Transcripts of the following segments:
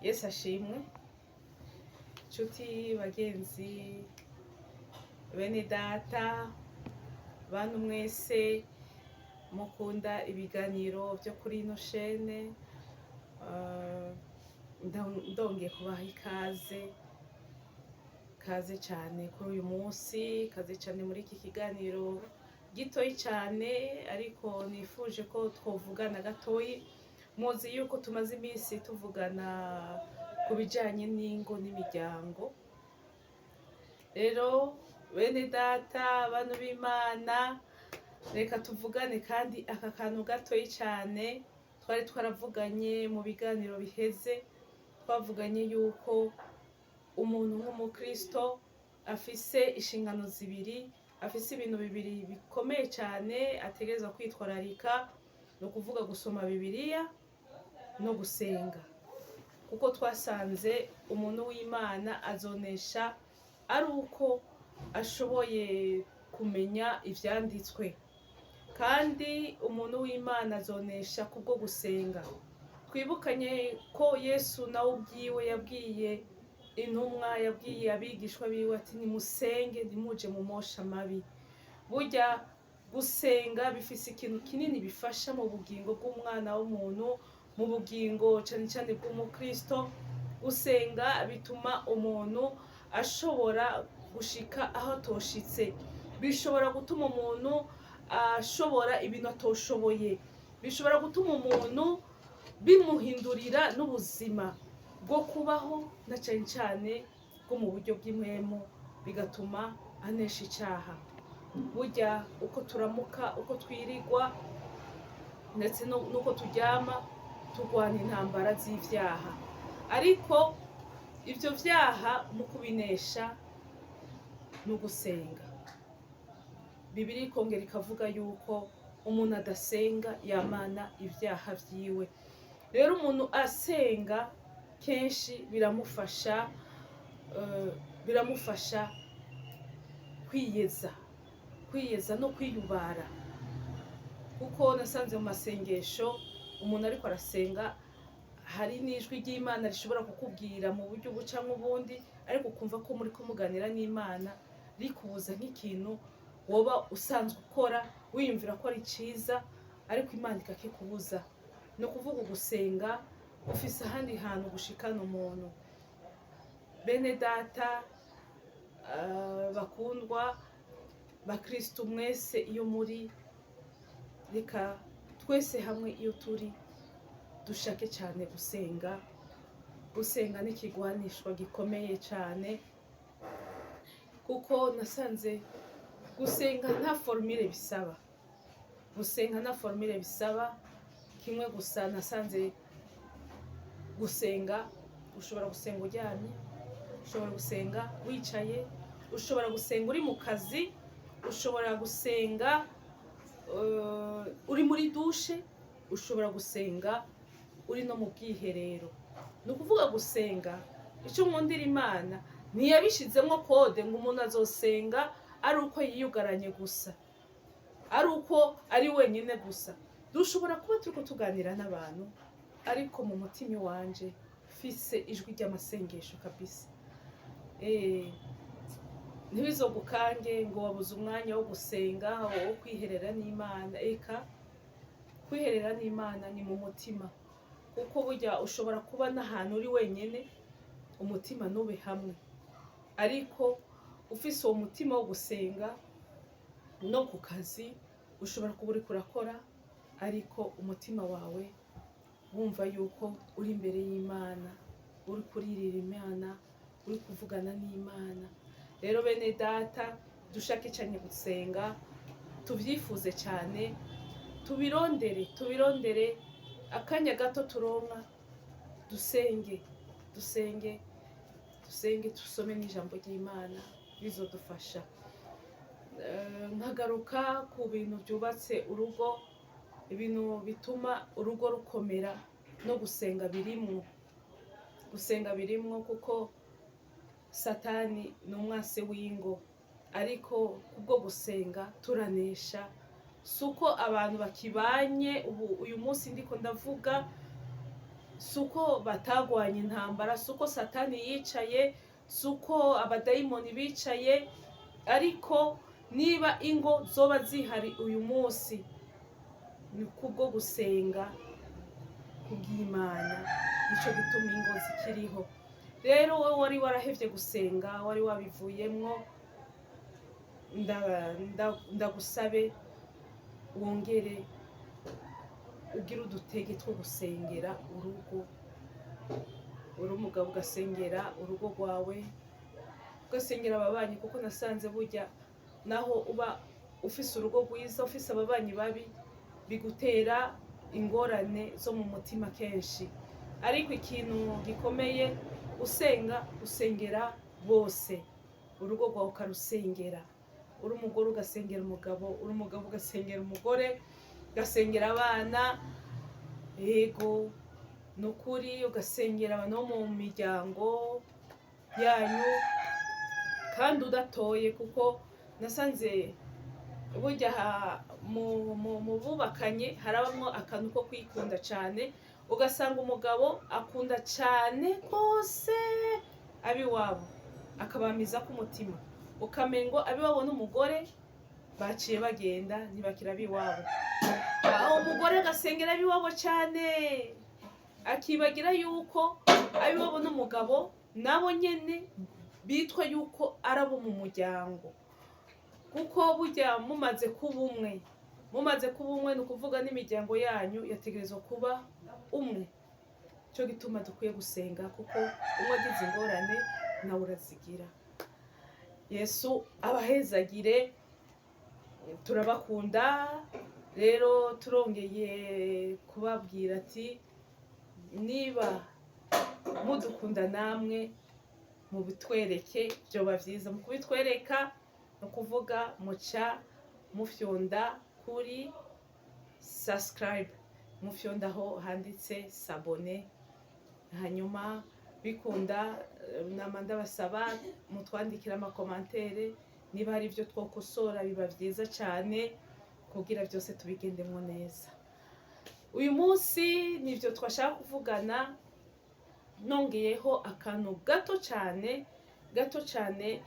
Yesu ashimwe. Nshuti bagenzi, bene data, bantu mwese mukunda ibiganiro byo kuri ino shene, ndongeye kubaha ikaze cyane kuri uyu munsi, kaze cyane muri iki kiganiro gitoyi cyane, ariko nifuje ko twovugana gatoyi. Muzi yuko tumaze iminsi tuvugana ku bijyanye n'ingo n'imiryango. Rero bene data, abantu b'Imana, reka tuvugane kandi aka kantu gatoyi cyane. Twari twaravuganye mu biganiro biheze, twavuganye yuko umuntu nk'umukristo afise inshingano zibiri, afise ibintu bibiri bikomeye cyane ategerezwa kwitwararika, no kuvuga gusoma Bibiliya no gusenga. Kuko twasanze umuntu w'Imana azonesha ari uko ashoboye kumenya ivyanditswe, kandi umuntu w'Imana azonesha kubwo gusenga. Twibukanye ko Yesu nawe ubwiwe yabwiye intumwa, yabwiye abigishwa biwe ati nimusenge ntimuje mu mosha mabi. Burya gusenga bifise ikintu kinini bifasha mu bugingo bw'umwana w'umuntu, mu bugingo cyane cyane bw'umukristo. Gusenga bituma umuntu ashobora gushika aho atoshitse, bishobora gutuma umuntu ashobora ibintu atoshoboye, bishobora gutuma umuntu bimuhindurira n'ubuzima bwo kubaho, na cyane cyane bwo mu buryo bw'impwemu, bigatuma anesha icyaha. Burya uko turamuka, uko twirigwa, ndetse nuko turyama, turwana intambara z'ivyaha. Ariko ivyo vyaha mu kubinesha ni ugusenga. Bibiliya ikongera ikavuga yuko umuntu adasenga yamana ivyaha vyiwe. Rero umuntu asenga kenshi biramufasha kwiyeza no kwiyubara. Kuko nasanze mu masengesho umuntu ariko arasenga, hari n'ijwi ry'Imana rishobora kukubwira mu buryo buca nk'ubundi, ariko ukumva ko muri kumuganira n'Imana rikubuza nk'ikintu woba usanzwe ukora wiyumvira ko ari cyiza, ariko Imana ikakikubuza. Ni ukuvuga gusenga ufise ahandi hantu gushikana umuntu. Bene data, bakundwa bakristo mwese iyo muri, reka twese hamwe iyo turi dushake cyane gusenga. Gusenga ni ikigwanishwa gikomeye cyane, kuko nasanze gusenga nta formule bisaba. Gusenga nta formule bisaba. Kimwe gusa nasanze gusenga, ushobora gusenga uryamye, ushobora gusenga wicaye, ushobora gusenga uri mu kazi, ushobora gusenga uri muri dushe, ushobora gusenga uri no mu bwiherero. Ni ukuvuga gusenga, icyo nkundira Imana ntiyabishizemo kode ngo umuntu azosenga ari uko yiyugaranye gusa, ari uko ari wenyine gusa. Dushobora kuba turiko tuganira n'abantu, ariko mu mutima wanje fise ijwi ry'amasengesho kabisa. Ntibizogukange ngo wabuze umwanya wo gusenga, wo kwiherera n'Imana. Eka kwiherera n'Imana ni mu mutima, kuko burya ushobora kuba n'ahantu uri wenyine umutima ntube hamwe, ariko ufise uwo mutima wo gusenga no ku kazi ushobora kuba uriko urakora, ariko umutima wawe wumva yuko uri imbere y'Imana, uri kuririra Imana, uri kuvugana n'Imana. Rero bene data, dushake cyane gusenga, tuvyifuze cyane, tubirondere akanya gato turonka, dusenge, tusome n'ijambo ry'Imana, bizodufasha. Nkagaruka ku bintu byubatse urugo, ibintu bituma urugo rukomera, no gusenga birimwo, kuko Satani ni umwase w'ingo, ariko kubwo gusenga turanesha. Suko abantu bakibanye uyu munsi ndiko ndavuga suko batagwanye intambara, suko satani yicaye, suko abadayimoni bicaye, ariko niba ingo zoba zihari uyu munsi ni kubwo gusenga kubw'Imana, nico gituma ingo zikiriho. Rero wowe wari warahevye gusenga, wari wabivuyemwo, ndagusabe wongere ugira udutege two gusengera urugo, uri umugabo ugasengera urugo rwawe, ugasengera ababanyi, kuko nasanze burya naho uba ufise urugo rwiza, ufise ababanyi babi, bigutera ingorane zo mu mutima kenshi. Ariko ikintu gikomeye, usengera bose, urugo rwawe ukarusengera, uri umugore ugasengera umugabo, uri umugabo ugasengera umugore, ugasengera abana, yego nukuri, ugasengera abantu bo mu miryango yanyu kandi udatoye, kuko nasanze burya mu bubakanye harabamwo akantu ko kwikunda cyane, ugasanga umugabo akunda cyane rwose abiwabo akabamiza ku mutima, ukamengo abiwabo n'umugore baciye bagenda ntibakira abiwabo, umugore agasengera abiwabo cyane akibagira yuko abiwabo n'umugabo nabo nyene bitwa yuko arabo mu muryango, kuko burya mumaze kuba umwe ni ukuvuga n'imiryango yanyu yategerezwa kuba umwe. Cyo gituma dukwiye gusenga, kuko umwe agize ingorane nawe urazigira. Yesu abahezagire, turabakunda. Rero turongeye kubabwira ati niba mudukunda namwe mubitwereke, byoba byiza. Mu kubitwereka no kuvuga muca mufyonda kuri subscribe, mufyondaho handitse s'abonner, hanyuma bikunda nama ndabasaba mutwandikira amakomantere, niba hari ibyo twokosora biba byiza cyane kugira byose tubigendemo neza. Uyu munsi nivyo twashaka kuvugana, nongeyeho akantu gato cyane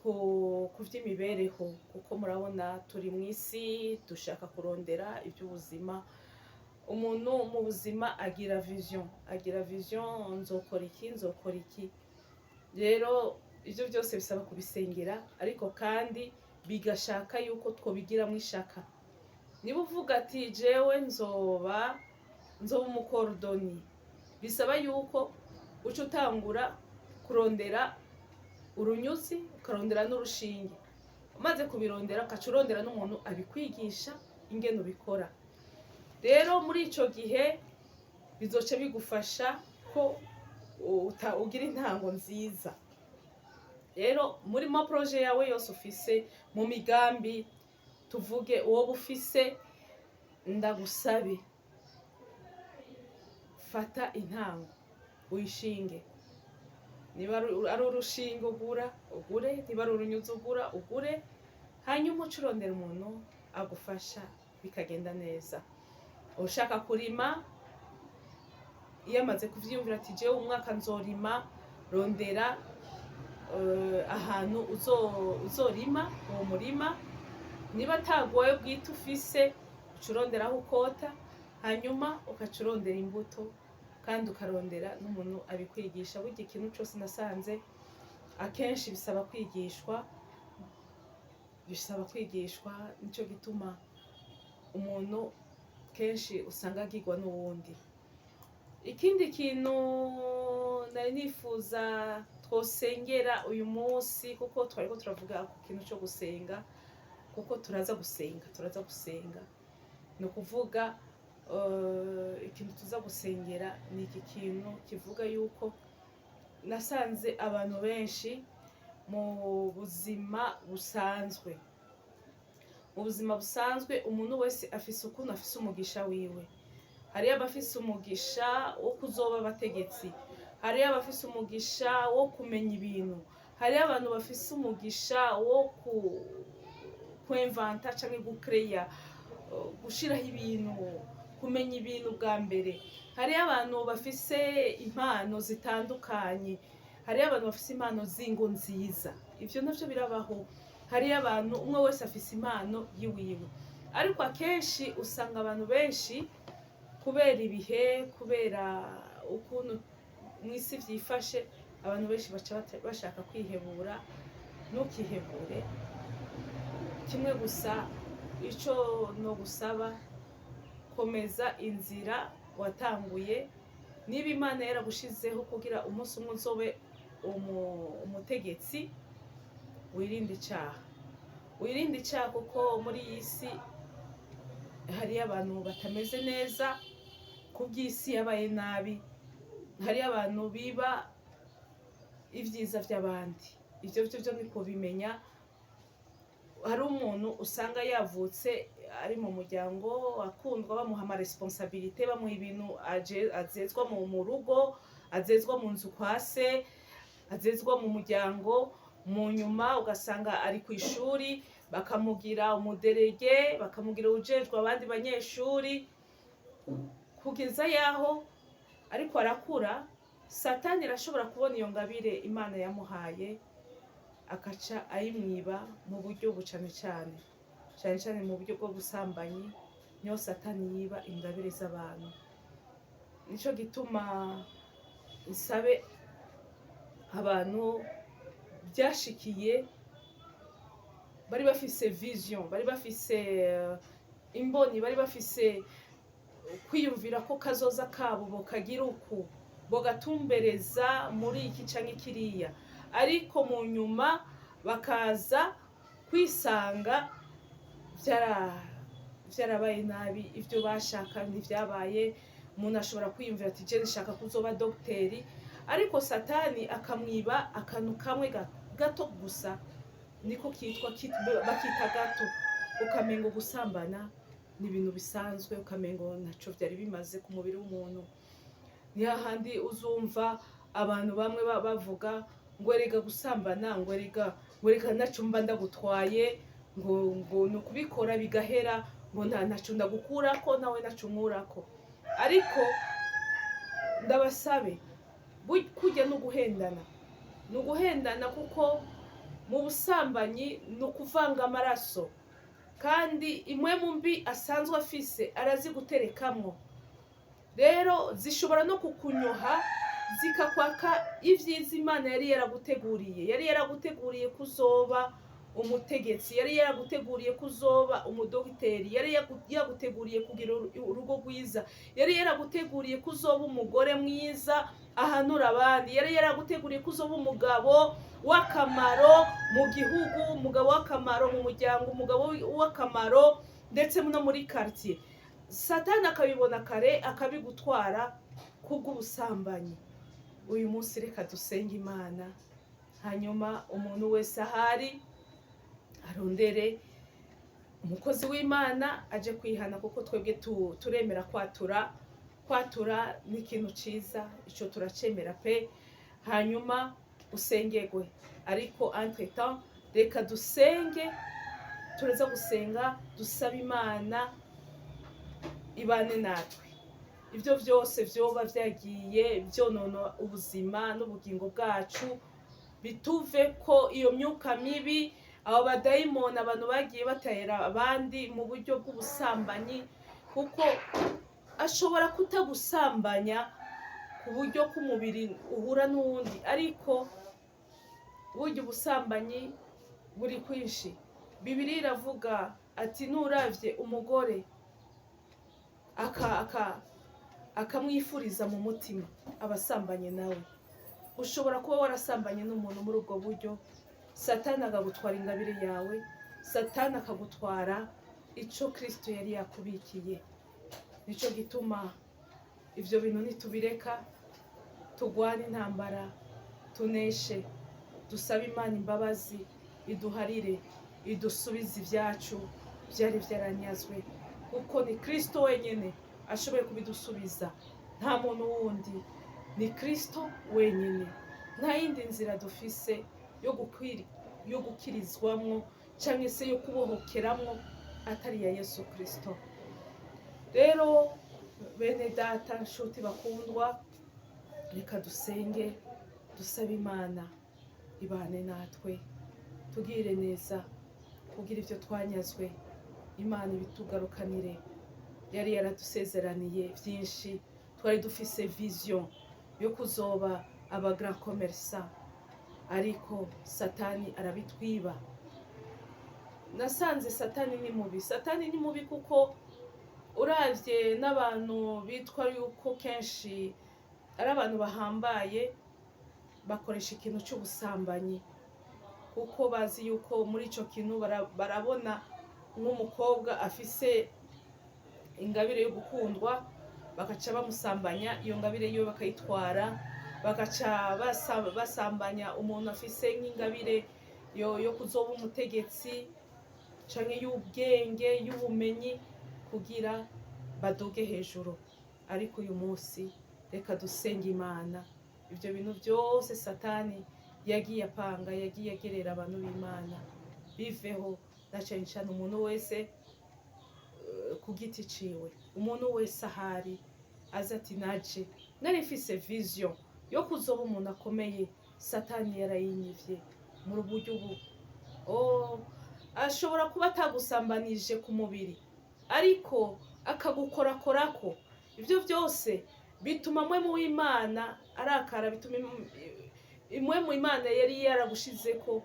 ku vy'imibereho, kuko murabona turi mu isi dushaka kurondera iby'ubuzima. Umuntu mu buzima agira vision, nzokora iki. Rero ivyo byose bisaba kubisengera, ariko kandi bigashaka yuko twobigiramo ishaka. Niba uvuga ati jewe nzoba umukordoni, bisaba yuko uca utangura kurondera urunyuzi, ukarondera n'urushinge, umaze kubirondera ukaca urondera n'umuntu abikwigisha ingene ubikora. Rero muri ico gihe bizoca bigufasha ko ugira intango nziza. Rero muri ma projet yawe yose ufise, mu migambi tuvuge uwo bufise, ndagusabe fata intango uyishinge. Niba ari urushinge ugure, niba ari urunyuzi ugure, hanyuma ucurondera umuntu agufasha bikagenda neza. Ushaka kurima, iyo amaze kuvyiyumvira ati jewe umwaka nzorima, rondera ahantu uzorima uwo murima. Niba atagoye bwite ufise, ucurondera aho ukota, hanyuma ukacurondera imbuto, kandi ukarondera n'umuntu abikwigisha. Burya ikintu cyose nasanze akenshi bisaba kwigishwa, nico gituma umuntu kenshi usanga agirwa n'uwundi. Ikindi kintu nari nifuza twosengera uyu munsi, kuko twariko turavuga ku kintu cyo gusenga, kuko turaza gusenga, ni ukuvuga ikintu tuza gusengera ni iki kintu kivuga yuko nasanze abantu benshi mu buzima busanzwe, umuntu wese afise ukuntu afise umugisha wiwe. Hariyo abafise umugisha wo kuzoba abategetsi, hariyo abafise umugisha wo kumenya ibintu, hariyo abantu bafise umugisha wo kwinventa canke gucreya, gushiraho ibintu, kumenya ibintu bwa mbere. Hariyo abantu bafise impano zitandukanye, hariyo abantu bafise impano z'ingo nziza, ivyo navyo birabaho. Hariyo abantu umwe wese afise impano yiwiwe, ariko akenshi usanga abantu benshi kubera ibihe, kubera ukuntu mw'isi vyifashe, abantu benshi baca bashaka kwihebura. Ntukihebure, kimwe gusa ico no gusaba, komeza inzira watanguye. Niba Imana yaragushizeho kugira umunsi umwe uzobe umutegetsi, wirinde icaha, wirinde icaha, kuko muri iyi si hariyo abantu batameze neza, kubw'isi yabaye nabi. Hariyo abantu biba ivyiza vy'abandi, ivyo vyo ni kubimenya. Hari umuntu usanga yavutse ari mu muryango akundwa, bamuha ama responsabilité, bamuha ibintu azezwa mu rugo, azezwa mu nzu kwa se, azezwa mu muryango. Mu nyuma ugasanga ari ku ishuri, bakamugira umuderege, bakamugira ujejwe abandi banyeshuri, kugeza yaho ariko arakura. Satani irashobora kubona iyo ngabire Imana yamuhaye, akaca ayimwiba mu buryo bucane cane mu buryo bwo busambanyi. Niho Satani yiba ingabire z'abantu. Nico gituma nsabe abantu byashikiye, bari bafise vision, bari bafise imboni, bari bafise kwiyumvira ko kazoza kabo bokagira uku, bogatumbereza muri iki canke kiriya, ariko mu nyuma bakaza kwisanga vyarabaye nabi. Ivyo bashaka ntivyabaye. Umuntu ashobora kwiyumvira ati je nshaka kuzoba dogiteri, ariko Satani akamwiba akantu kamwe gato gusa, niko bakita gato. Ukamengo gusambana ni ibintu bisanzwe, ukamengo ntaco vyari bimaze ku mubiri w'umuntu. Ni hahandi uzumva abantu bamwe bavuga ngo erega gusambana, ngo erega naco mba ndagutwaye, ngo nukubikora bigahera, ngo ntaco ndagukurako, nawe naco nkurako. Ariko ndabasabe, kurya n'uguhendana, kuko mu busambanyi ni ukuvanga amaraso, kandi imwe mu mbi asanzwe afise araziguterekamwo. Rero zishobora no kukunyoha, zikakwaka ivyiza Imana yari yaraguteguriye kuzoba umutegetsi, yari yaraguteguriye kuzoba umudogiteri, yari yaguteguriye kugira urugo rwiza, yari yaraguteguriye kuzoba umugore mwiza ahanura abandi, yari yaraguteguriye kuzoba umugabo w'akamaro mu gihugu, umugabo w'akamaro mu muryango, umugabo w'akamaro ndetse no muri quartier. Satani akabibona kare, akabigutwara kubw'ubusambanyi. Uyu munsi reka dusenge Imana, hanyuma umuntu wese ahari arondere umukozi w'Imana aje kwihana, kuko twebwe turemera kwatura ni ikintu ciza, ico turacemera pe. Hanyuma usengerwe, ariko entre temps reka dusenge, tureza gusenga dusaba Imana ibane natwe. Ivyo vyose vyoba vyagiye vyonona ubuzima n'ubugingo bwacu, bituve ko iyo myuka mibi, abo badayimoni, abantu bagiye batera abandi mu buryo bw'ubusambanyi, kuko ashobora kutagusambanya ku buryo k'umubiri uhura n'uwundi, ariko burya ubusambanyi buri kwinshi. Bibiliya iravuga ati nuravye umugore akamwifuriza mu mutima, abasambanye nawe. Ushobora kuba warasambanye n'umuntu muri ubwo buryo, Satani akagutwara ingabire yawe, Satani akagutwara ico Kristo yari yakubikiye. Nico gituma ivyo bintu nitubireka, tugwane intambara, tuneshe, dusabe Imana imbabazi, iduharire, idusubize ivyacu vyari vyaranyazwe, kuko ni Kristo wenyene ashoboye kubidusubiza, nta muntu wundi, ni Kristo wenyene. Nta yindi nzira dufise yo gukirizwamwo canke se yo kubohokeramwo atari ya Yesu Kristo. Rero bene data nshuti bakundwa, reka dusenge dusabe Imana ibane natwe, tugire neza kugira ibyo twanyazwe Imana ibitugarukanire. Yari yaradusezeraniye byinshi, twari dufise vision yo kuzoba aba grand commerçant, ariko satani arabitwiba. Nasanze satani ni mubi, satani ni mubi kuko uravye n'abantu bitwa yuko kenshi ari abantu bahambaye bakoresha ikintu cy'ubusambanyi, kuko bazi yuko muri ico kintu barabona nk'umukobwa afise ingabire yo gukundwa, bagaca bamusambanya iyo ngabire yiwe bakayitwara, bagaca basambanya umuntu afise nk'ingabire yo kuzoba umutegetsi canke y'ubwenge y'ubumenyi kugira baduge hejuru. Ariko uyu munsi reka dusenge Imana, ibyo bintu byose satani yagiye apanga, yagiye agerera abantu b'Imana biveho, na cane cane umuntu wese ku giti ciwe, umuntu wese ahari aza ati naje nari mfise vision yo kuzoba umuntu akomeye, satani yarayinyivye mu buryo ashobora kuba atagusambanije ku mubiri ariko akagukorakorako. Ibyo byose bituma mwe mu Imana arakara, bituma imwe mu Imana yari yaragushizeko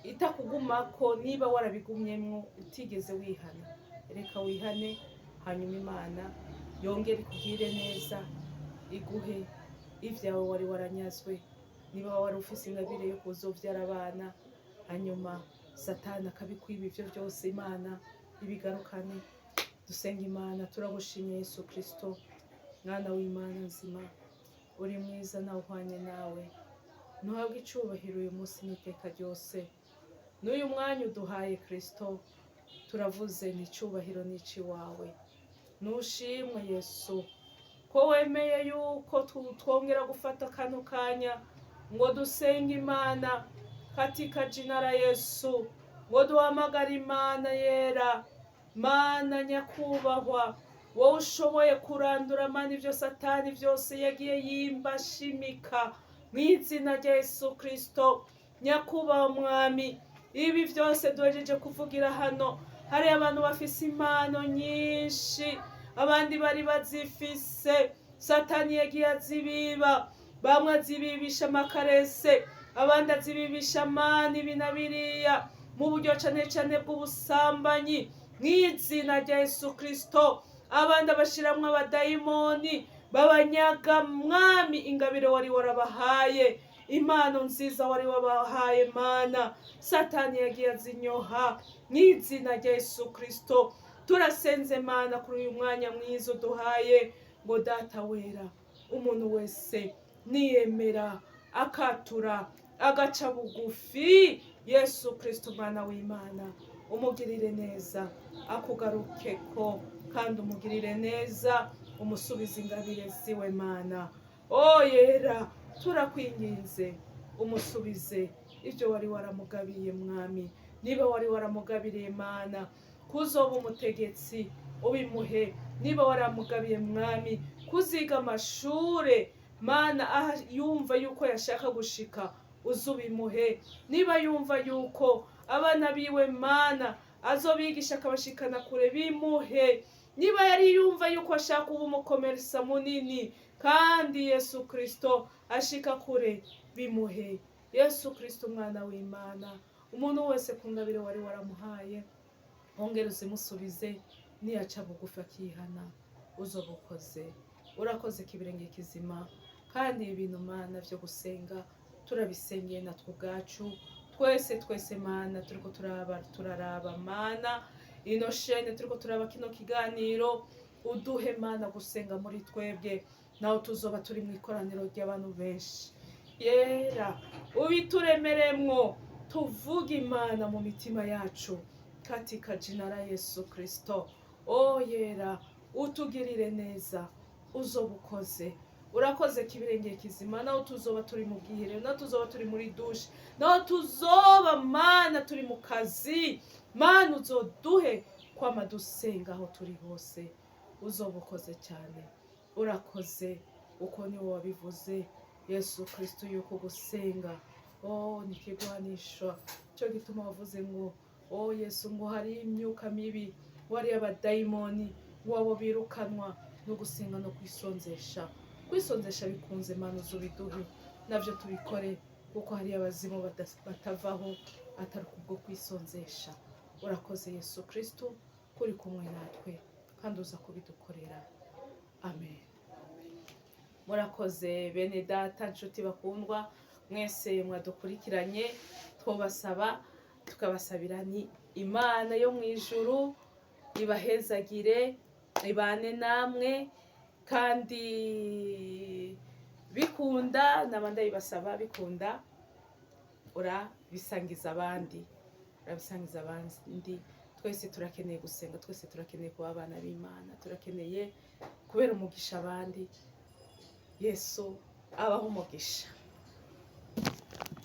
itakugumako niba warabigumyemwo utigeze wihana. Reka wihane, hanyuma Imana yongere ikugire neza, iguhe ibyawe wari waranyazwe. Niba wari ufise ingabire yo kuzovyara abana, hanyuma satani akabikwiba ibyo byose, Imana ibigarukane. Dusenga Imana. Turagushimiye Yesu Kristo, mwana w'Imana nzima, uri mwiza nawe uhwanye nawe. Ntuhabwe icubahiro uyu munsi n'iteka ryose. N'uyu mwanya uduhaye Kristo, turavuze ni icubahiro n'ici wawe. Nushimwe Yesu ko wemeye yuko twongera gufata kano kanya ngo dusenge Imana katika jina la Yesu, ngo duhamagare Imana yera, Mana nyakubahwa, wowe ushoboye kurandura Mana ibyo satani byose yagiye yimba shimika mu izina rya Yesu Kristo. Nyakubahwa Mwami, ibi byose duhejeje kuvugira hano, hari abantu bafise impano nyinshi, abandi bari bazifise, satani yagiye azibiba. Bamwe azibibisha amakarese, abandi azibibisha amani binabiriya mu buryo cane cane bw'ubusambanyi mu izina rya Yesu Kristo. Abandi abashiramwo abadayimoni babanyaga Mwami ingabire wari warabahaye, impano nziza wari wabahaye Mana, satani yagiye azinyoha mu izina rya Yesu Kristo. Turasenze Mana kuri uyu mwanya mwiza uduhaye, ngo Data wera, umuntu wese niyemera akatura agaca bugufi, Yesu Kristo Mwana w'Imana umugirire neza, akugarukeko kandi umugirire neza, umusubize ingabire ziwe Mana. Yera, turakwinginze umusubize ibyo wari waramugabiye Mwami. Niba wari waramugabiriye Mana kuzoba umutegetsi, ubimuhe. Niba waramugabiye Mwami kuziga amashure Mana yumva yuko yashaka gushika, uzubimuhe. Niba yumva yuko abana biwe Mana azobigisha akabashikana kure, bimuhe. Niba yari yumva yuko ashaka kuba umukomerisa munini kandi Yesu Kristo ashika kure, bimuhe. Yesu Kristo Mwana w'Imana, umuntu wese ku ngabire wari waramuhaye ongera uzimusubize, niyaca bugufi akihana uzobukoze. Urakoze kibirenge kizima, kandi ibintu Mana byo gusenga turabisengeye natwe ubwacu twese Mana, turiko turaraba Mana ino shene, turiko turaba kino kiganiro. Uduhe Mana gusenga muri twebwe, naho tuzoba turi mu ikoraniro ry'abantu benshi. Yera, ubituremeremwo tuvuge Imana mu mitima yacu katika jina la Yesu Kristo. Yera, utugirire neza, uzobukoze. Urakoze kibirenge kizima, naho tuzoba turi mu bwiherero, naho tuzoba turi muri dushe, naho tuzoba Mana turi mu kazi Mana, uzoduhe kwama dusenga aho turi hose. uzoba ukoze cyane. Urakoze uko ni wowe wabivuze Yesu Kristo, yuko gusenga ni ikigwanisho. Cyo gituma wavuze ngo Yesu, ngo hari imyuka mibi, wari abadayimoni, wabo birukanwa no gusenga no kwisonzesha. Kwisonzesha bikunze Mana, uzubiduhe nabyo tubikore, kuko hari abazimu batavaho atari kubwo kwisonzesha. Urakoze Yesu Kristo, kuri kumwe natwe kandi uza kubidukorera. Amen. Murakoze bene data, nshuti bakundwa, mwese mwadukurikiranye. Twobasaba tukabasabira ni Imana yo mu ijuru ibahezagire, ibane namwe, kandi bikunda nabandi ibasaba bikunda urabisangiza abandi, twese turakeneye gusenga, twese turakeneye kuba abana b'Imana, turakeneye kubera umugisha abandi. Yesu abaho umugisha.